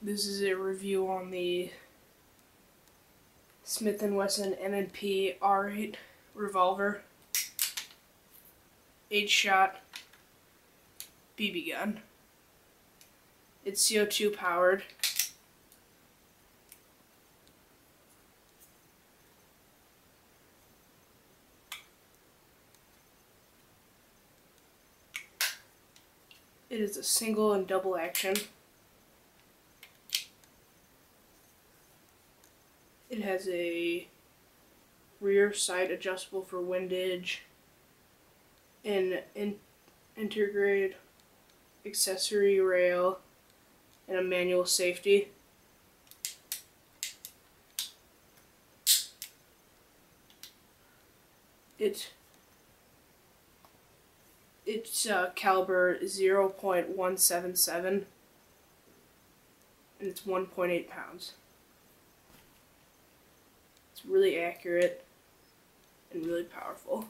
This is a review on the Smith & Wesson M&P R8 Revolver 8-shot BB gun. It's CO2 powered. It is a single and double action. It has a rear sight adjustable for windage, an integrated accessory rail, and a manual safety. Its caliber is 0.177 and it's 1.8 pounds. It's really accurate and really powerful.